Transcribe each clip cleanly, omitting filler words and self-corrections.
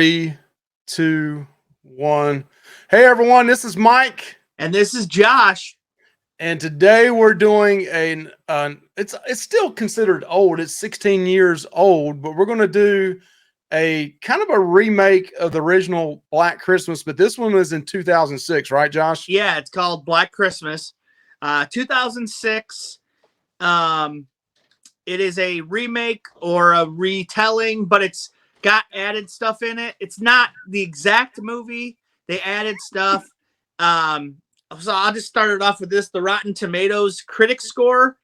3, 2, 1. Hey everyone, this is Mike, And this is Josh. and today we're doing it's still considered old. It's 16 years old, but we're going to do a kind of a remake of the original Black Christmas. But this one was in 2006, right, Josh? Yeah, it's called Black Christmas, 2006. It is a remake or a retelling, but it's got added stuff in it. It's not the exact movie. They added stuff. So I'll just start it off with this. The Rotten Tomatoes critic score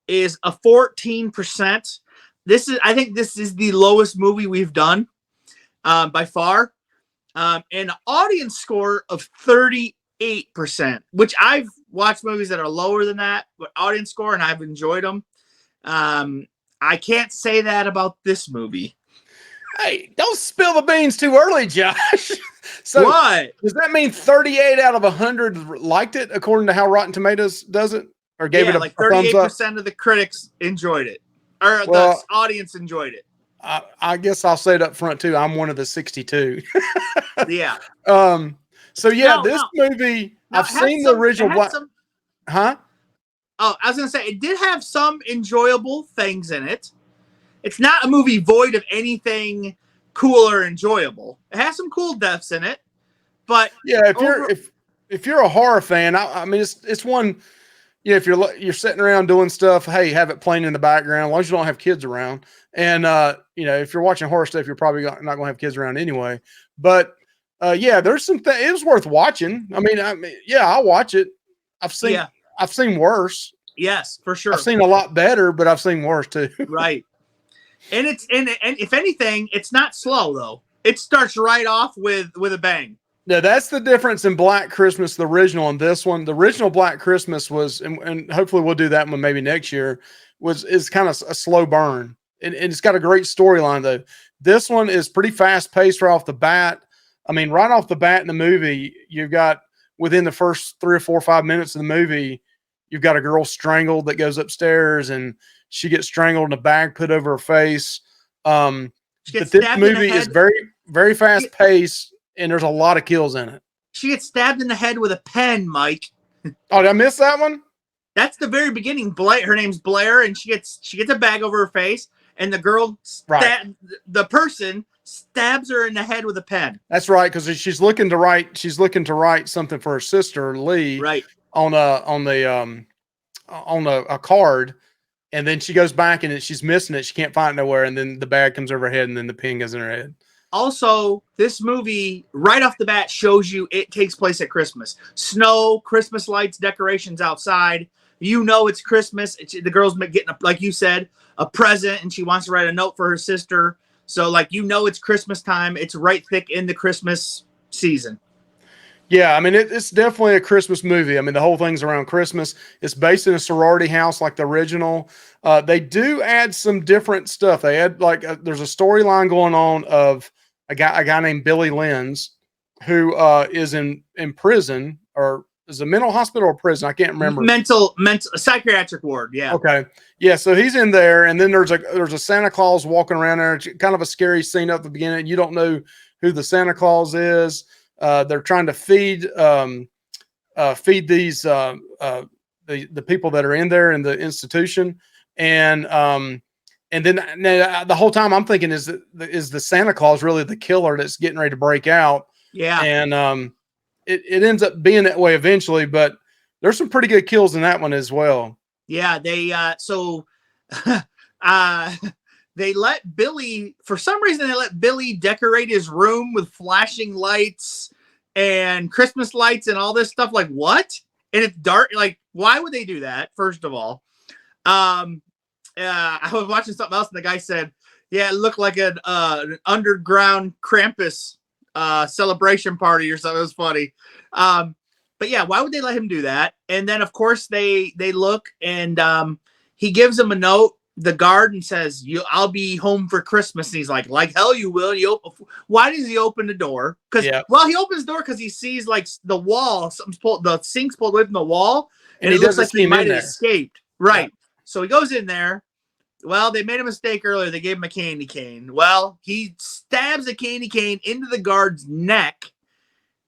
is a 14%. I think this is the lowest movie we've done by far. And an audience score of 38%, which I've watched movies that are lower than that, but audience score, and I've enjoyed them. I can't say that about this movie. Hey, don't spill the beans too early, Josh. So what? Does that mean 38 out of 100 liked it, according to how Rotten Tomatoes does it? Or gave it a like thumbs up? 38% of the critics enjoyed it. Or the audience enjoyed it. I guess I'll say it up front too. I'm one of the 62. Yeah. This movie, I've seen the original Black. Huh? Oh, I was gonna say it did have some enjoyable things in it. It's not a movie void of anything cool or enjoyable. It has some cool deaths in it, but yeah, if you're a horror fan, I mean it's one. Yeah, if you're sitting around doing stuff, hey, have it playing in the background, as long as you don't have kids around. And if you're watching horror stuff, you're probably not going to have kids around anyway. But there's some things. It was worth watching. I mean, I'll watch it. I've seen worse. Yes, for sure. I've seen a lot better, but I've seen worse too. Right. And and if anything, it's not slow though. It starts right off with a bang. No, that's the difference in Black Christmas, the original, and this one. The original Black Christmas was, and hopefully we'll do that one maybe next year, is kind of a slow burn. And it's got a great storyline, though. This one is pretty fast-paced right off the bat. I mean, right off the bat in the movie, you've got, within the first 3 or 4 or 5 minutes of the movie, you've got a girl strangled that goes upstairs, and she gets strangled and a bag put over her face. But this movie is very, very fast-paced. And there's a lot of kills in it. She gets stabbed in the head with a pen, Mike. Oh, did I miss that one? That's the very beginning. Her name's Blair, and she gets a bag over her face, and the girl, the person stabs her in the head with a pen. That's right, because she's looking to write something for her sister Lee, right, on a card, and then she goes back and she's missing it. She can't find it nowhere, and then the bag comes over her head, and then the pen goes in her head. Also, this movie, right off the bat, shows you it takes place at Christmas. Snow, Christmas lights, decorations outside. You know it's Christmas. The girl's getting, like you said, a present, and she wants to write a note for her sister. So, it's Christmas time. It's right thick in the Christmas season. Yeah, I mean, it's definitely a Christmas movie. I mean, the whole thing's around Christmas. It's based in a sorority house like the original. They do add some different stuff. They add, there's a storyline going on of a guy named Billy Lenz, who is in prison, or is a mental hospital or prison. I can't remember. Mental psychiatric ward. Yeah. Okay. Yeah. So he's in there, and then there's a Santa Claus walking around there. It's kind of a scary scene at the beginning. You don't know who the Santa Claus is. They're trying to feed these the people that are in there in the institution, and then the whole time I'm thinking, is the Santa Claus really the killer that's getting ready to break out? Yeah. And it ends up being that way eventually, but there's some pretty good kills in that one as well. Yeah, they they let Billy, for some reason, decorate his room with flashing lights and Christmas lights and all this stuff. Like, what? And it's dark. Like, why would they do that? First of all, I was watching something else, and the guy said, "Yeah, it looked like an underground Krampus celebration party or something." It was funny. But yeah, why would they let him do that? And then, of course, they look, and he gives him a note, the guard, and says, "I'll be home for Christmas." And he's like hell you will. Why does he open the door? Because he opens the door because he sees the wall, the sink's pulled away from the wall, and it looks like he might have escaped. Right. Yeah. So he goes in there, Well, they made a mistake earlier. They gave him a candy cane. Well, he stabs a candy cane into the guard's neck,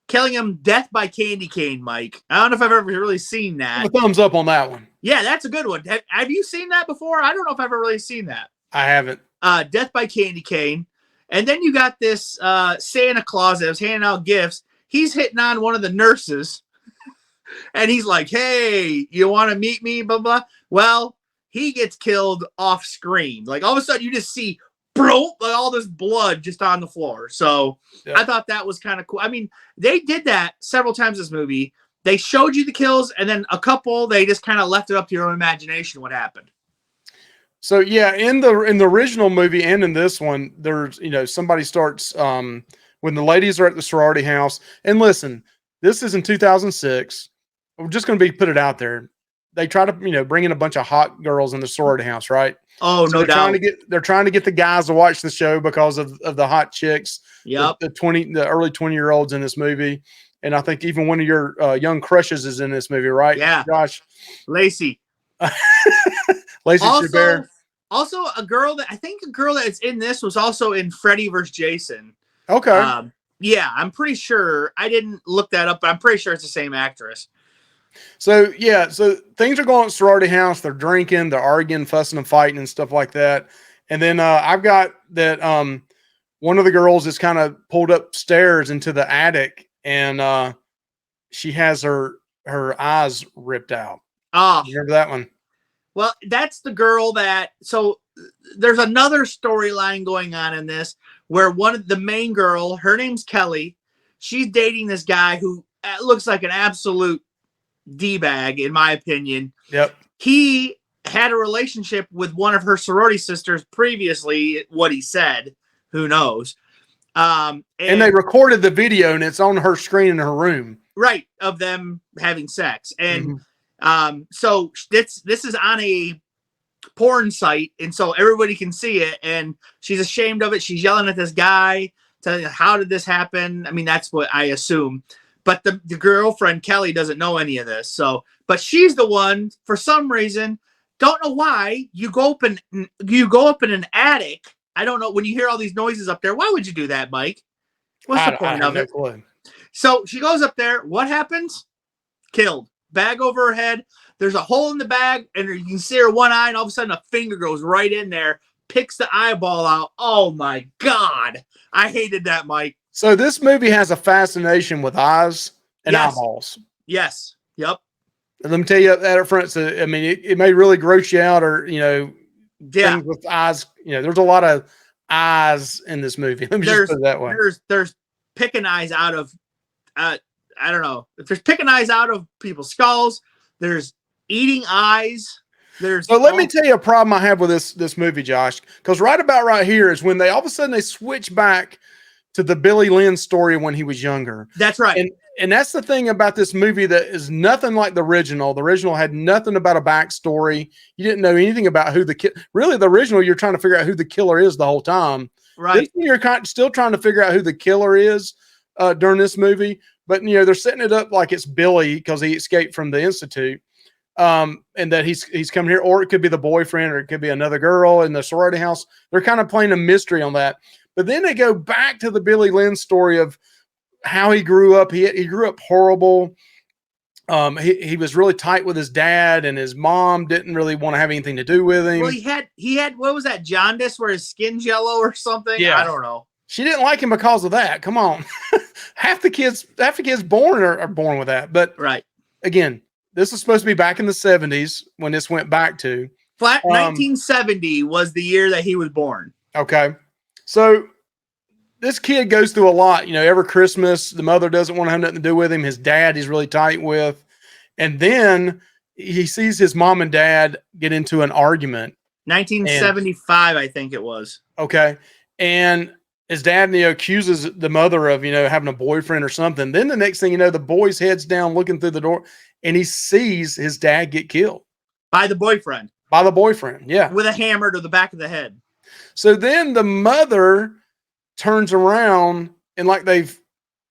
killing him death by candy cane, Mike. I don't know if I've ever really seen that. Give a thumbs up on that one. Yeah, that's a good one. Have you seen that before? I don't know if I've ever really seen that. I haven't. Death by candy cane. And then you got this Santa Claus that was handing out gifts. He's hitting on one of the nurses. And he's like, hey, you want to meet me? Blah, blah. Well, he gets killed off screen. Like all of a sudden you just see like all this blood just on the floor. So yeah. I thought that was kind of cool. I mean, they did that several times in this movie. They showed you the kills, and then a couple, they just kind of left it up to your own imagination what happened. So yeah, in the original movie and in this one, there's somebody starts when the ladies are at the sorority house. And listen, this is in 2006. We're just going to put it out there. They try to bring in a bunch of hot girls in the sorority house, right? Oh, so no doubt. They're trying to get the guys to watch the show because of the hot chicks. Yep. The early 20-year-olds in this movie. And I think even one of your young crushes is in this movie, right? Yeah. Josh. Lacey. Lacey Chabert. Also a girl that's in this was also in Freddy vs. Jason. Okay. Yeah, I'm pretty sure. I didn't look that up, but I'm pretty sure it's the same actress. So things are going on at sorority house. They're drinking, they're arguing, fussing and fighting and stuff like that. And then I've got that one of the girls is kind of pulled upstairs into the attic, and she has her eyes ripped out. Oh, you remember that one? Well, that's the girl so there's another storyline going on in this where one of the main girl, her name's Kelly. She's dating this guy who looks like an absolute D-bag, in my opinion. Yep. He had a relationship with one of her sorority sisters previously, what he said. Who knows? And they recorded the video, and it's on her screen in her room. Right, of them having sex. And so this is on a porn site, and so everybody can see it, and she's ashamed of it. She's yelling at this guy, telling him, how did this happen? I mean, that's what I assume. But the girlfriend, Kelly, doesn't know any of this. So, but she's the one, for some reason, don't know why, you go up in an attic. I don't know, when you hear all these noises up there, why would you do that, Mike? What's the point of it? So she goes up there. What happens? Killed. Bag over her head. There's a hole in the bag, and you can see her one eye, and all of a sudden a finger goes right in there, picks the eyeball out. Oh, my God. I hated that, Mike. So this movie has a fascination with eyes and eyeballs. Yes. Yep. And let me tell you that up front. So, I mean, it may really gross you out, or, things with eyes. There's a lot of eyes in this movie. Let me just put it that way. There's picking eyes out of, I don't know. If there's picking eyes out of people's skulls, there's eating eyes. So let me tell you a problem I have with this movie, Josh, because right here is when all of a sudden they switch back to the Billy Lynn story when he was younger. That's right. And that's the thing about this movie that is nothing like the original. The original had nothing about a backstory. You didn't know anything about who really the original, you're trying to figure out who the killer is the whole time. Right. This one, you're still trying to figure out who the killer is during this movie. But, they're setting it up like it's Billy because he escaped from the institute. And that he's come here, or it could be the boyfriend, or it could be another girl in the sorority house. They're kind of playing a mystery on that. But then they go back to the Billy Lynn story of how he grew up. He grew up horrible. He was really tight with his dad, and his mom didn't really want to have anything to do with him. Well, he had what was that, jaundice, where his skin's yellow or something? Yeah. I don't know. She didn't like him because of that. Come on. half the kids born are born with that. But right. Again, this is supposed to be back in the 70s when this went back to. 1970 was the year that he was born. Okay. So this kid goes through a lot. Every Christmas, the mother doesn't want to have nothing to do with him. His dad he's really tight with. And then he sees his mom and dad get into an argument. 1975, I think it was. Okay. And his dad, accuses the mother of, having a boyfriend or something. Then the next thing the boy's head's down looking through the door, and he sees his dad get killed. By the boyfriend. Yeah. With a hammer to the back of the head. So then the mother turns around, and like they've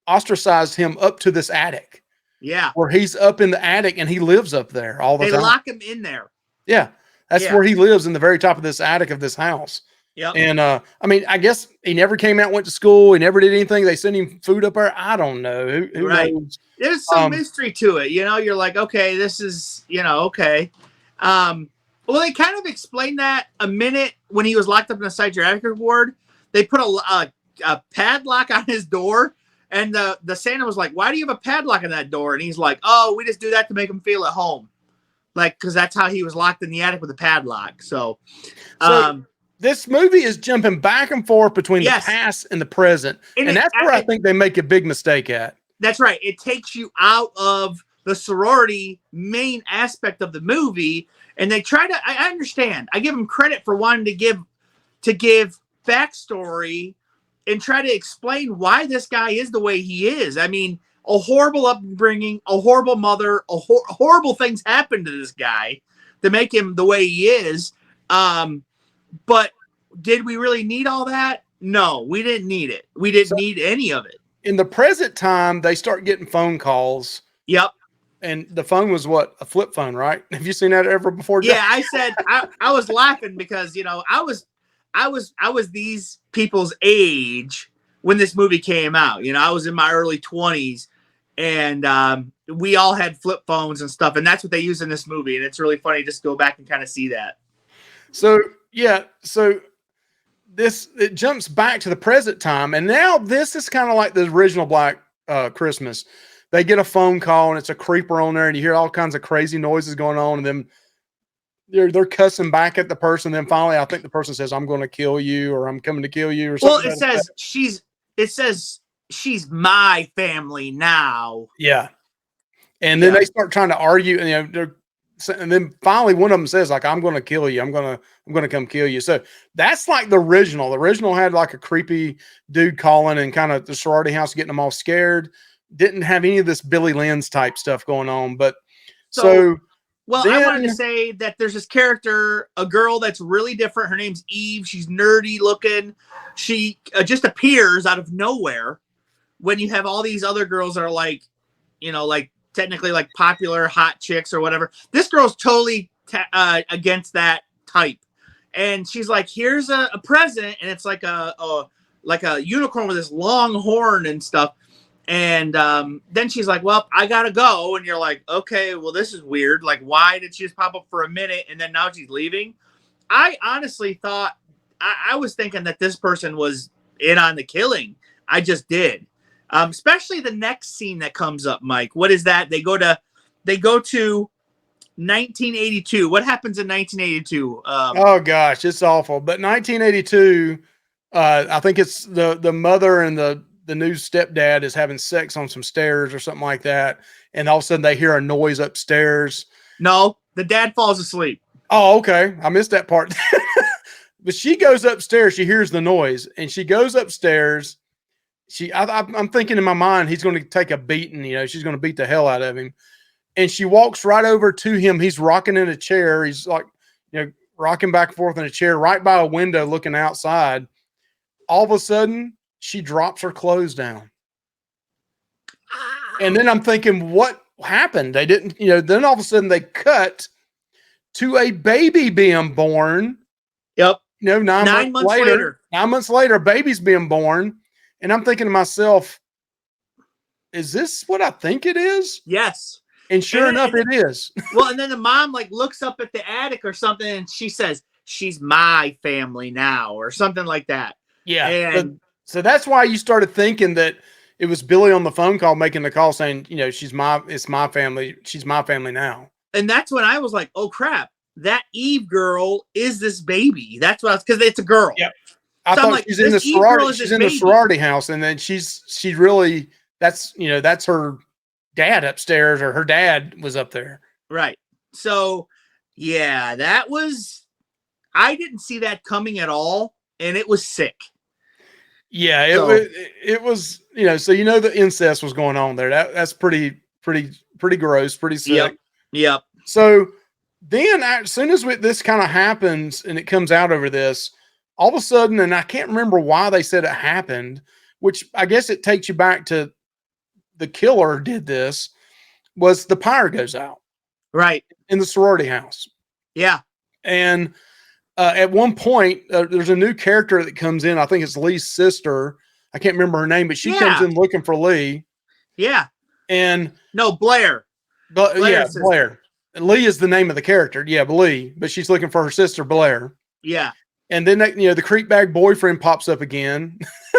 ostracized him up to this attic. Yeah. Where he's up in the attic, and he lives up there all the time. They lock him in there. Yeah. That's Yeah. where he lives, in the very top of this attic of this house. Yep. And I mean, I guess he never came out, went to school. He never did anything. They sent him food up there. I don't know. Who Right. knows? There's some mystery to it. You know, you're like, okay, this is, okay. Well, they kind of explained that a minute when he was locked up in the psychiatric ward. They put a padlock on his door, and the Santa was like, "Why do you have a padlock on that door?" And he's like, "Oh, we just do that to make him feel at home, like because that's how he was locked in the attic with a padlock." So, this movie is jumping back and forth between yes. the past and the present, and that's where I think they make a big mistake at. That's right. It takes you out of the sorority main aspect of the movie, and they try to. I understand. I give them credit for wanting to give backstory and try to explain why this guy is the way he is. I mean, a horrible upbringing, a horrible mother, horrible things happen to this guy to make him the way he is. But did we really need all that? No, we didn't need it. We didn't need any of it. In the present time, they start getting phone calls. Yep. And the phone was what? A flip phone, right? Have you seen that ever before? Yeah, I said I was laughing because I was these people's age when this movie came out. I was in my early 20s, and we all had flip phones and stuff, and that's what they use in this movie. And it's really funny just to go back and kind of see that. So yeah, it jumps back to the present time, and now this is kind of like the original Black Christmas. They get a phone call, and it's a creeper on there, and you hear all kinds of crazy noises going on, and then they're cussing back at the person. Then finally, I think the person says, "I'm going to kill you," or "I'm coming to kill you," or something. Well, it says she's my family now. Yeah, and then they start trying to argue, and and then finally one of them says, like, "I'm going to kill you. I'm going to come kill you." So that's like the original. The original had like a creepy dude calling, and kind of the sorority house getting them all scared. Didn't have any of this Billy Lynn's type stuff going on, but I wanted to say that there's this character, a girl that's really different. Her name's Eve. She's nerdy looking. She just appears out of nowhere when you have all these other girls that are like, like technically like popular hot chicks or whatever. This girl's totally against that type, and she's like, "Here's a present," and it's like a unicorn with this long horn and stuff. And then she's like, "Well, I gotta go." And you're like, "Okay, well, this is weird. Like, why did she just pop up for a minute and then now she's leaving?" I honestly thought I was thinking that this person was in on the killing. I just did. Especially the next scene that comes up, Mike. What is that? They go to 1982. What happens in 1982? Oh gosh, it's awful. But 1982, I think it's the mother and the new stepdad is having sex on some stairs or something like that, and all of a sudden they hear a noise upstairs. No, the dad falls asleep. Oh, okay, I missed that part. But she goes upstairs. She hears the noise, and she goes upstairs. I'm thinking in my mind he's going to take a beating. She's going to beat the hell out of him. And she walks right over to him. He's rocking in a chair. He's like, rocking back and forth in a chair right by a window looking outside. All of a sudden, she drops her clothes down. And then I'm thinking, what happened? They didn't, then all of a sudden they cut to a baby being born. Yep. 9 months later. 9 months later, a baby's being born. And I'm thinking to myself, is this what I think it is? Yes. And sure enough, it is. Well, and then the mom looks up at the attic or something, and she says, "She's my family now," or something like that. Yeah. And so that's why you started thinking that it was Billy on the phone call making the call saying, it's my family. She's my family now. And that's when I was like, oh crap, that Eve girl is this baby. That's what because it's a girl. Yep. I thought she's in the sorority. She's in the sorority house, and then she's really that's her dad upstairs, or her dad was up there. Right. So yeah, I didn't see that coming at all, and it was sick. Yeah, it was, so the incest was going on there. That's pretty gross, pretty sick. Yep. So then as soon as this kind of happens and it comes out over this, all of a sudden, and I can't remember why they said it happened, which I guess it takes you back to the killer did this, was the power goes out. Right. In the sorority house. Yeah. And at one point, there's a new character that comes in. I think it's Lee's sister. I can't remember her name, but she comes Yeah. in looking for Lee. Yeah. And No, Blair. yeah, Blair's sister. Blair. And Lee is the name of the character. Yeah, Lee. But she's looking for her sister, Blair. Yeah. And then the creep bag boyfriend pops up again.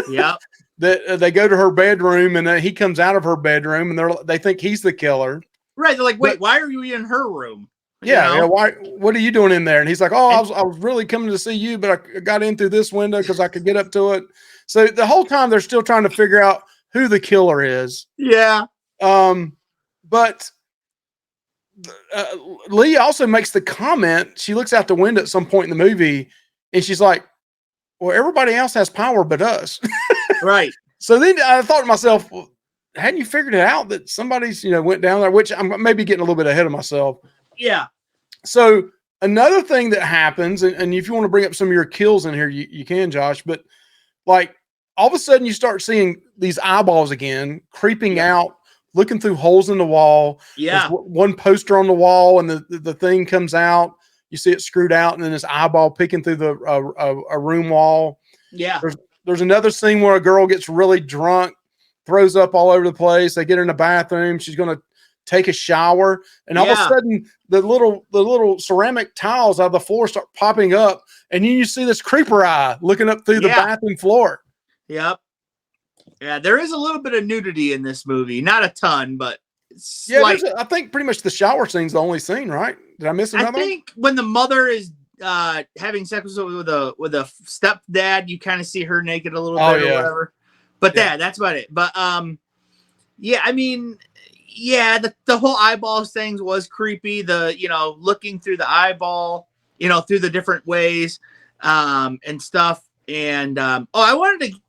Yep. They go to her bedroom, and he comes out of her bedroom, and they think he's the killer. Right. They're like, wait, why are you in her room? Yeah, yeah. Why? What are you doing in there? And he's like, I was really coming to see you, but I got in through this window because I could get up to it. So the whole time they're still trying to figure out who the killer is. Yeah. But Lee also makes the comment. She looks out the window at some point in the movie, and she's like, "Well, everybody else has power but us." Right. So then I thought to myself, well, hadn't you figured it out that somebody's went down there? Which I'm maybe getting a little bit ahead of myself. Yeah. So another thing that happens, and if you want to bring up some of your kills in here, you can, Josh, but like all of a sudden you start seeing these eyeballs again creeping out, looking through holes in the wall. Yeah. There's one poster on the wall, and the thing comes out. You see it screwed out, and then this eyeball peeking through a room wall. Yeah. There's another scene where a girl gets really drunk, throws up all over the place. They get her in the bathroom. She's going to take a shower, and all of a sudden the little ceramic tiles out of the floor start popping up, and then you see this creeper eye looking up through the bathroom floor. Yep. Yeah, there is a little bit of nudity in this movie. Not a ton, but I think pretty much the shower scene's the only scene, right? Did I miss another? I think when the mother is having sex with a stepdad, you kind of see her naked a little bit or whatever. But that's about it. But yeah, I mean, yeah, the whole eyeballs things was creepy. The looking through the eyeball, through the different ways, and stuff. And I wanted to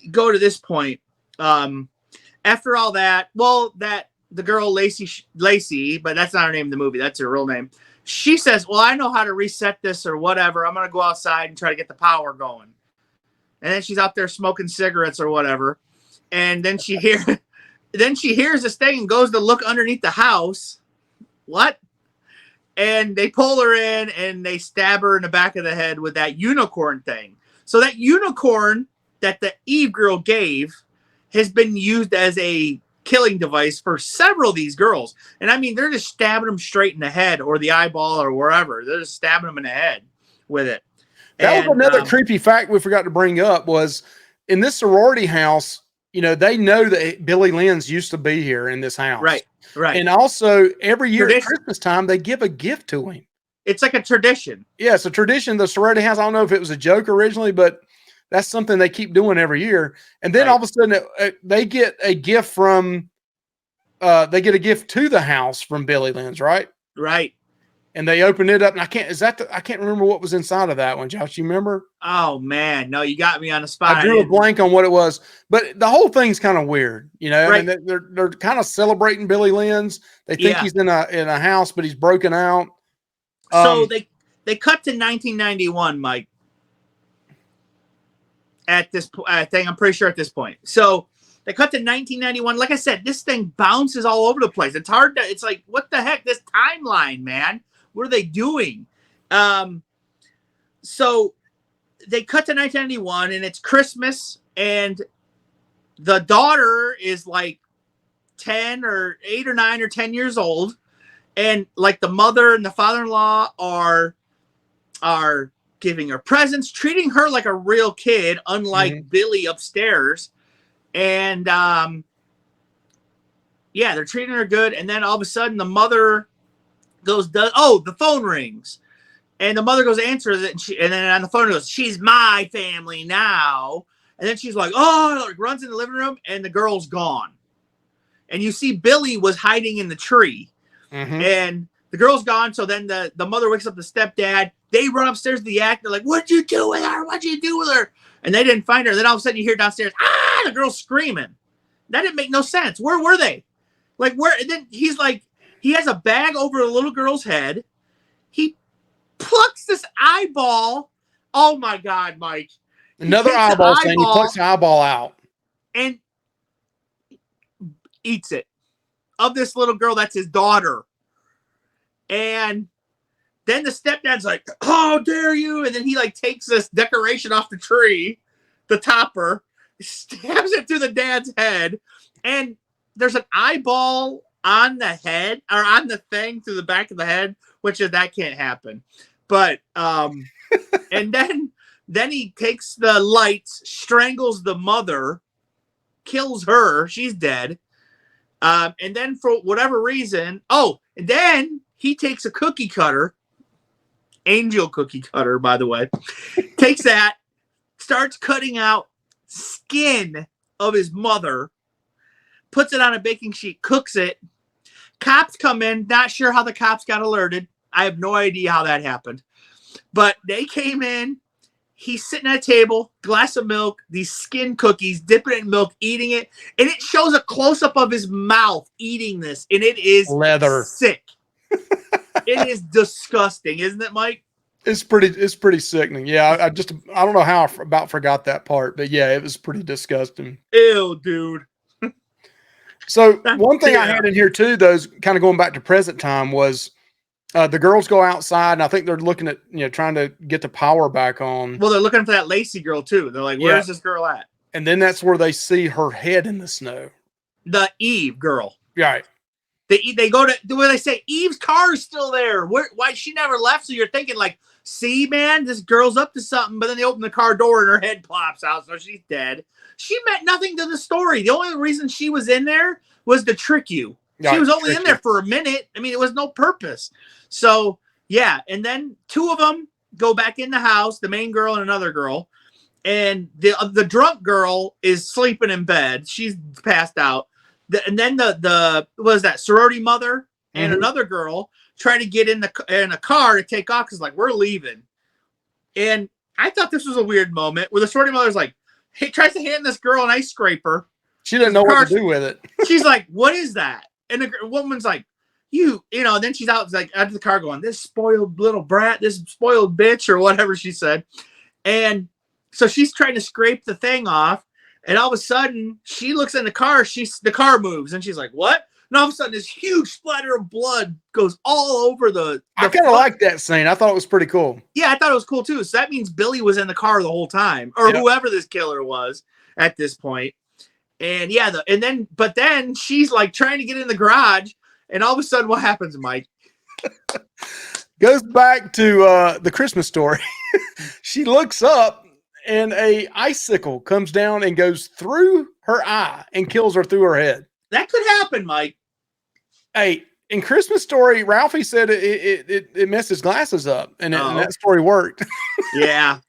go to this point. After all that, the girl Lacey, but that's not her name in the movie. That's her real name. She says, "Well, I know how to reset this or whatever. I'm gonna go outside and try to get the power going." And then she's out there smoking cigarettes or whatever. And then she hears this thing and goes to look underneath the house. What? And they pull her in and they stab her in the back of the head with that unicorn thing. So that unicorn that the Eve girl gave has been used as a killing device for several of these girls. And I mean, they're just stabbing them straight in the head or the eyeball or wherever. They're just stabbing them in the head with it. That was another creepy fact we forgot to bring up was in this sorority house, they know that Billy Lynn's used to be here in this house. Right. Right. And also every year at Christmas time, they give a gift to him. It's like a tradition. Yeah, it's a tradition. The sorority house, I don't know if it was a joke originally, but that's something they keep doing every year. And then all of a sudden they get a gift to the house from Billy Lynn's, right? Right. And they open it up, and I can't remember what was inside of that one, Josh. You remember? Oh man, no, you got me on the spot. I drew a blank on what it was, but the whole thing's kind of weird, Right. I mean, they're kind of celebrating Billy Lynn's. They think he's in a house, but he's broken out. So they cut to 1991, Mike. At this thing, I'm pretty sure at this point. So they cut to 1991. Like I said, this thing bounces all over the place. It's hard to. It's like, what the heck? This timeline, man. What are they doing? So they cut to 1991, and it's Christmas, and the daughter is like 10 or 8 or 9 or 10 years old, and like the mother and the father-in-law are giving her presents, treating her like a real kid, unlike Billy upstairs. And they're treating her good. And then all of a sudden the mother the phone rings. And the mother goes answer it, and then on the phone goes, "She's my family now." And then she's like, runs in the living room, and the girl's gone. And you see Billy was hiding in the tree. And the girl's gone. So then the mother wakes up the stepdad. They run upstairs to the act. They're like, "What'd you do with her? What'd you do with her?" And they didn't find her. Then all of a sudden you hear downstairs, the girl's screaming. That didn't make no sense. Where were they? Like, where? And then he's like, he has a bag over the little girl's head. He plucks this eyeball. Oh my God, Mike. Another eyeball thing. He plucks the eyeball out. And eats it. Of this little girl, that's his daughter. And then the stepdad's like, "How dare you!" And then he like takes this decoration off the tree, the topper, stabs it through the dad's head, and there's an eyeball on the head or on the thing through the back of the head, which that can't happen. But and then he takes the lights, strangles the mother, kills her, she's dead. And then for whatever reason, and then he takes a cookie cutter, angel cookie cutter, by the way, takes that, starts cutting out skin of his mother, puts it on a baking sheet, cooks it. Cops come in, not sure how the cops got alerted. I have no idea how that happened. But they came in, he's sitting at a table, glass of milk, these skin cookies, dipping it in milk, eating it, and it shows a close-up of his mouth eating this, and it is leather sick. It is disgusting, isn't it, Mike? It's pretty sickening. Yeah, I don't know how I about forgot that part, but yeah, it was pretty disgusting. Ew, dude. So one thing I had in here too, though, is kind of going back to present time, was the girls go outside, and I think they're looking at, trying to get the power back on. Well, they're looking for that Lacey girl too. They're like, "Where's this girl at?" And then that's where they see her head in the snow. The Eve girl. Right. They go to where they say Eve's car is still there. Why she never left? So you're thinking like, see, man, this girl's up to something. But then they open the car door and her head plops out, so she's dead. She meant nothing to the story. The only reason she was in there was to trick you. She was only in there for a minute. I mean, it was no purpose. So yeah, and then two of them go back in the house, the main girl and another girl, and the drunk girl is sleeping in bed. She's passed out. And then the what was that sorority mother and another girl trying to get in a car to take off because like, we're leaving. And I thought this was a weird moment where the sorority mother's like, he tries to hand this girl an ice scraper. She didn't know what to do with it. She's like, "What is that?" And the woman's like, you know, and then she's out like out of the car going, "This spoiled little brat, this spoiled bitch," or whatever she said. And so she's trying to scrape the thing off. And all of a sudden, she looks in the car. The car moves, and she's like, "What?" And all of a sudden, this huge splatter of blood goes all over the I kind of like that scene. I thought it was pretty cool. Yeah, I thought it was cool too. So that means Billy was in the car the whole time, or whoever this killer was at this point. And yeah, but then she's like trying to get in the garage, and all of a sudden, what happens, Mike? Goes back to the Christmas Story. She looks up, and a icicle comes down and goes through her eye and kills her through her head. That could happen, Mike. Hey, in Christmas Story, Ralphie said it messed his glasses up, and that story worked. Yeah.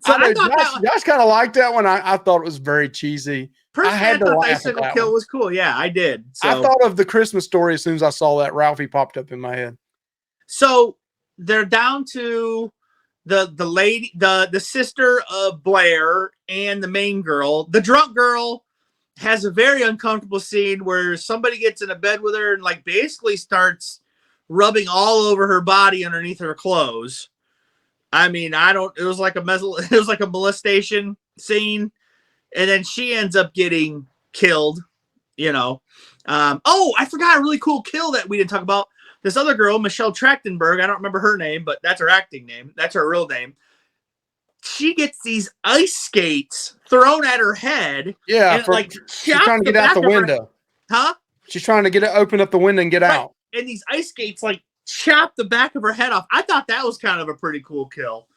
So I thought Josh kind of liked that one. I thought it was very cheesy. Personally, I thought the icicle kill was cool. Yeah, I did. So. I thought of the Christmas Story as soon as I saw that. Ralphie popped up in my head. So they're down to the lady, the sister of Blair and the main girl. The drunk girl has a very uncomfortable scene where somebody gets in a bed with her and like basically starts rubbing all over her body underneath her clothes. I mean, it was like a molestation scene. And then she ends up getting killed, you know. I forgot a really cool kill that we didn't talk about. This other girl, Michelle Trachtenberg, I don't remember her name, but that's her acting name. That's her real name. She gets these ice skates thrown at her head. Yeah, she's trying to get out the window. Huh? She's trying to open up the window and get out. And these ice skates like chop the back of her head off. I thought that was kind of a pretty cool kill.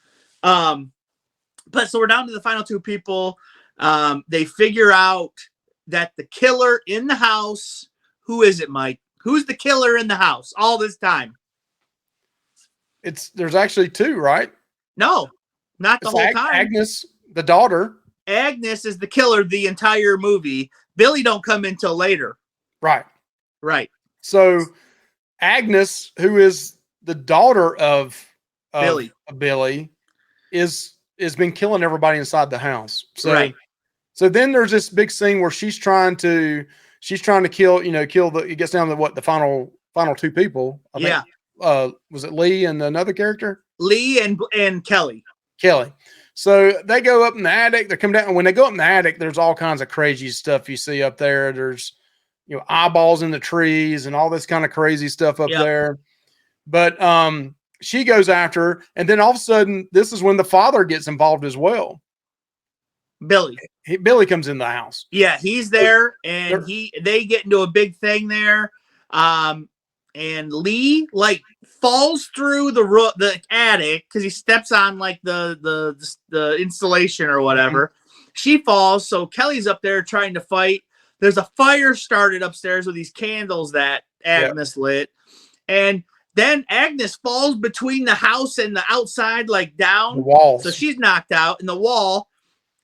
But so we're down to the final two people. They figure out that the killer in the house, who is it, Mike? Who's the killer in the house all this time? There's actually two, right? No, not the whole time. Agnes, the daughter. Agnes is the killer the entire movie. Billy don't come in till later. Right. So Agnes, who is the daughter of Billy, is been killing everybody inside the house. So then there's this big scene where she's trying to kill it gets down to the final two people. I think. Was it Lee and another character? Lee and Kelly. So they go up in the attic. They come down, and when they go up in the attic, there's all kinds of crazy stuff you see up there. There's eyeballs in the trees and all this kind of crazy stuff up there. But she goes after her, and then all of a sudden, this is when the father gets involved as well. Billy. Billy comes in the house. Yeah, he's there, and they get into a big thing there. And Lee like falls through the attic because he steps on like the insulation or whatever. Mm-hmm. She falls, so Kelly's up there trying to fight. There's a fire started upstairs with these candles that Agnes lit, and then Agnes falls between the house and the outside, like down the walls. So she's knocked out in the wall.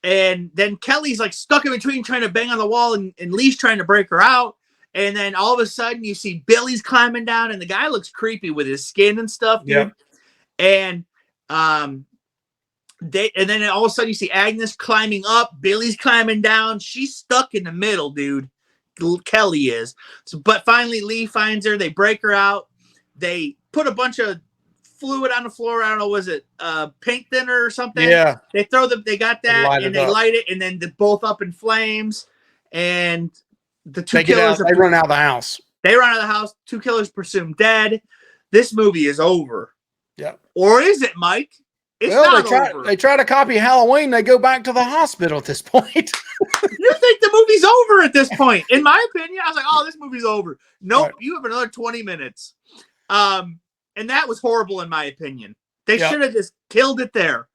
And then Kelly's like stuck in between trying to bang on the wall, and Lee's trying to break her out. And then all of a sudden you see Billy's climbing down, and the guy looks creepy with his skin and stuff, dude. Yep. And then all of a sudden you see Agnes climbing up, Billy's climbing down. She's stuck in the middle, dude. Kelly is. So, but finally Lee finds her. They break her out. They put a bunch of fluid on the floor. I don't know, was it paint thinner or something? Yeah. They got that, and they light it, and then they're both up in flames. And the two killers they run out of the house. They run out of the house. Two killers presumed dead. This movie is over. Yeah. Or is it, Mike? It's not over. They try to copy Halloween. They go back to the hospital at this point. You think the movie's over at this point? In my opinion, I was like, oh, this movie's over. Nope. Right. You have another 20 minutes. And that was horrible in my opinion. They should have just killed it there.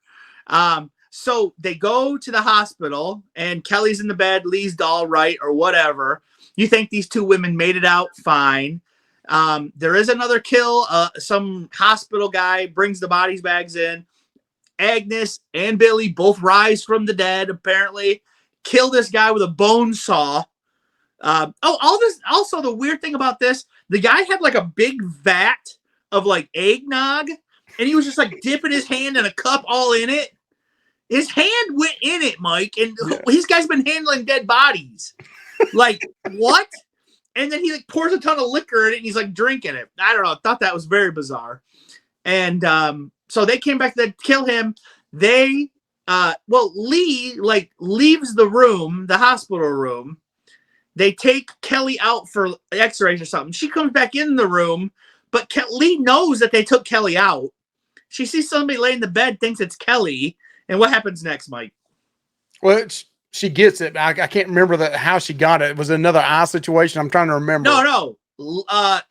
So they go to the hospital, and Kelly's in the bed, Lee's all right or whatever. You think these two women made it out fine. There is another kill. Some hospital guy brings the bodies bags in. Agnes and Billy both rise from the dead, apparently. Kill this guy with a bone saw. All this. Also, the weird thing about this, the guy had like a big vat of like eggnog, and he was just like dipping his hand in a cup all in it. His hand went in it, Mike, and this guy's been handling dead bodies. Like, what? And then he like pours a ton of liquor in it, and he's like drinking it. I don't know. I thought that was very bizarre. And so they came back to kill him. They Lee like leaves the room, the hospital room. They take Kelly out for x-rays or something. She comes back in the room, but Lee knows that they took Kelly out. She sees somebody laying in the bed, thinks it's Kelly. And what happens next, Mike? Well, she gets it. I can't remember how she got it. It was another eye situation. I'm trying to remember. No.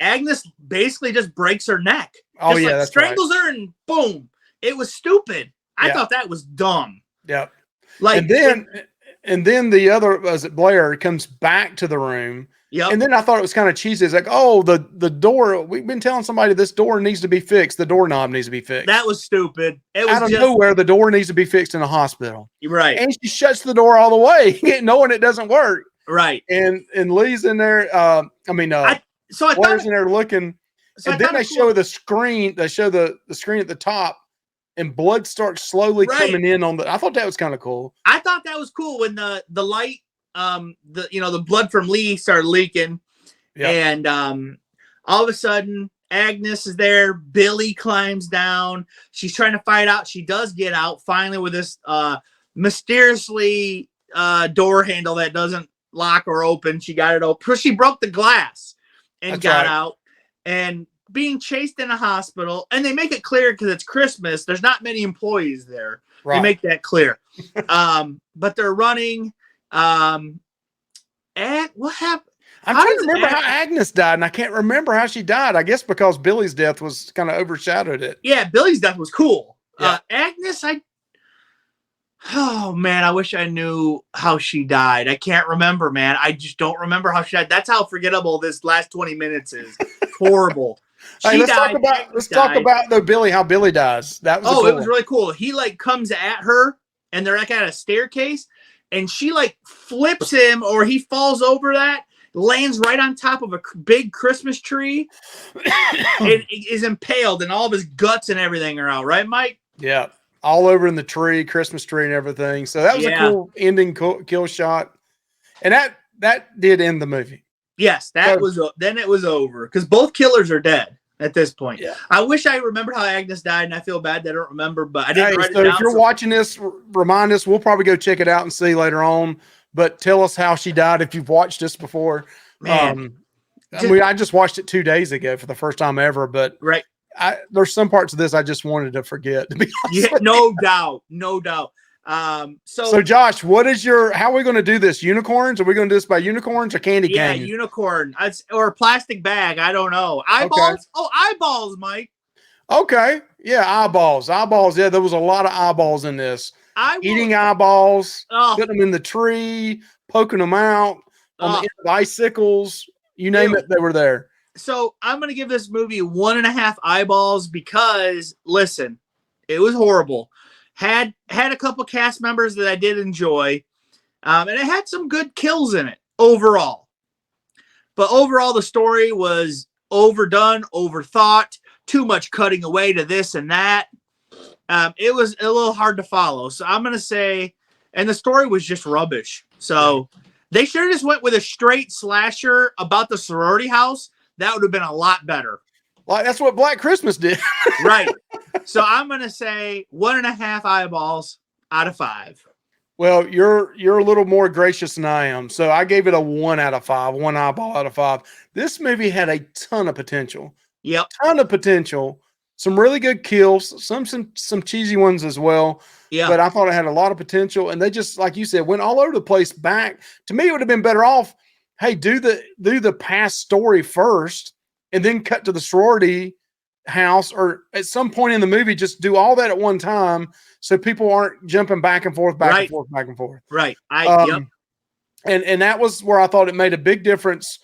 Agnes basically just breaks her neck. Oh, just, yeah, that's strangles her, and boom. It was stupid. I thought that was dumb. Yeah. Like, and then the other, was it Blair, comes back to the room. Yep. And then I thought it was kind of cheesy. It's like, oh, the door, we've been telling somebody this door needs to be fixed. The doorknob needs to be fixed. That was stupid. It was out of nowhere, the door needs to be fixed in a hospital. Right. And she shuts the door all the way, knowing it doesn't work. Right. And Lee's in there. Blair's in there looking. And then they show the screen. They show the screen at the top, and blood starts slowly coming in on the. I thought that was kind of cool. I thought that was cool when the light, the blood from Lee started leaking, and all of a sudden Agnes is there. Billy climbs down. She's trying to fight out. She does get out finally with this mysteriously door handle that doesn't lock or open. She got it open. She broke the glass and got out. And being chased in a hospital, and they make it clear because it's Christmas. There's not many employees there. Right. They make that clear. But they're running. And what happened? I'm trying to remember how Agnes died, and I can't remember how she died. I guess because Billy's death was kind of overshadowed it. Yeah, Billy's death was cool. Yeah. Agnes, oh man, I wish I knew how she died. I can't remember, man. I just don't remember how she died. That's how forgettable this last 20 minutes is. Horrible. Let's talk about though Billy, how Billy dies. That was it was really cool. He like comes at her, and they're like at a staircase, and she like flips him, or he falls over that, lands right on top of a big Christmas tree, and is impaled, and all of his guts and everything are out. Right, Mike? Yeah. All over in the tree, Christmas tree and everything. So that was a cool ending kill shot. And that did end the movie. Yes, then it was over because both killers are dead at this point. Yeah. I wish I remembered how Agnes died, and I feel bad that I don't remember, but I didn't write it down. If you're watching this, remind us. We'll probably go check it out and see later on. But tell us how she died if you've watched this before. Man. I just watched it 2 days ago for the first time ever, but there's some parts of this I just wanted to forget. To be honest Yeah, with no doubt, no doubt. so Josh, how are we going to do this? Unicorns? Are we going to do this by unicorns or candy yeah, cane? unicorn or plastic bag. I don't know. Eyeballs? Okay. Oh, eyeballs, Mike. Okay. Yeah, eyeballs. Eyeballs. Yeah, there was a lot of eyeballs in this. Eating eyeballs, putting them in the tree, poking them out on the end of icicles. You name it, they were there. So I'm going to give this movie 1.5 eyeballs because, listen, it was horrible. Had a couple cast members that I did enjoy, and it had some good kills in it overall. But overall, the story was overdone, overthought, too much cutting away to this and that. It was a little hard to follow. So I'm going to say, and the story was just rubbish. So they should have just went with a straight slasher about the sorority house. That would have been a lot better. Like that's what Black Christmas did. Right. So I'm going to say 1.5 eyeballs out of 5. Well, you're a little more gracious than I am. So I gave it a 1 out of 5, 1 eyeball out of 5. This movie had a ton of potential. Yep. Ton of potential. Some really good kills, some cheesy ones as well. Yeah. But I thought it had a lot of potential. And they just, like you said, went all over the place back. To me, it would have been better off, hey, do the past story first and then cut to the sorority house, or at some point in the movie, just do all that at one time so people aren't jumping back and forth, back and forth, back and forth. Right. And that was where I thought it made a big difference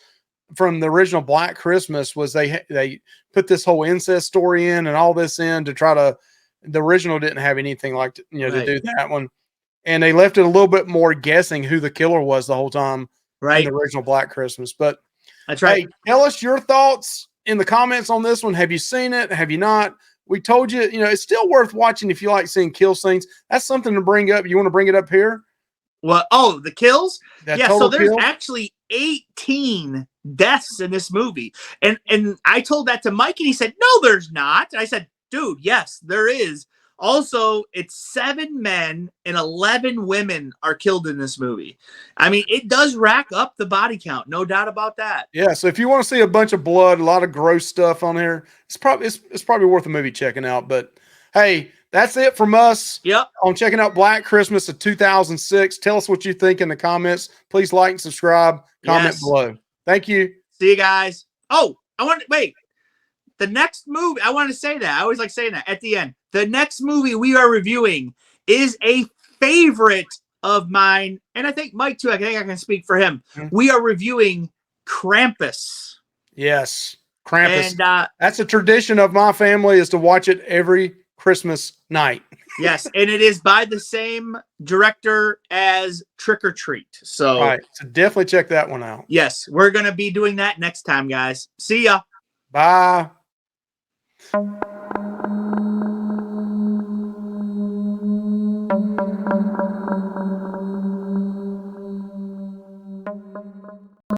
from the original Black Christmas was they put this whole incest story in and all this in to try to, the original didn't have anything like, to do that one. And they left it a little bit more guessing who the killer was the whole time in the original Black Christmas. But that's right. Hey, tell us your thoughts in the comments on this one. Have you seen it? Have you not? We told you, it's still worth watching if you like seeing kill scenes. That's something to bring up. You want to bring it up here? Well, the kills? So there's kills? actually 18 deaths in this movie. And I told that to Mike and he said, no, there's not. And I said, dude, yes, there is. Also, it's 7 men and 11 women are killed in this movie. I mean, it does rack up the body count. No doubt about that. Yeah. So if you want to see a bunch of blood, a lot of gross stuff on here, it's probably worth a movie checking out. But hey, that's it from us. Yep. On checking out Black Christmas of 2006. Tell us what you think in the comments. Please like and subscribe. Comment below. Thank you. See you guys. Oh, wait. The next movie, I want to say that. I always like saying that at the end. The next movie we are reviewing is a favorite of mine, and I think Mike too. I think I can speak for him. Mm-hmm. We are reviewing Krampus. Yes, Krampus. And that's a tradition of my family is to watch it every Christmas night. Yes, and it is by the same director as Trick or Treat. So definitely check that one out. Yes, we're going to be doing that next time, guys. See ya. Bye.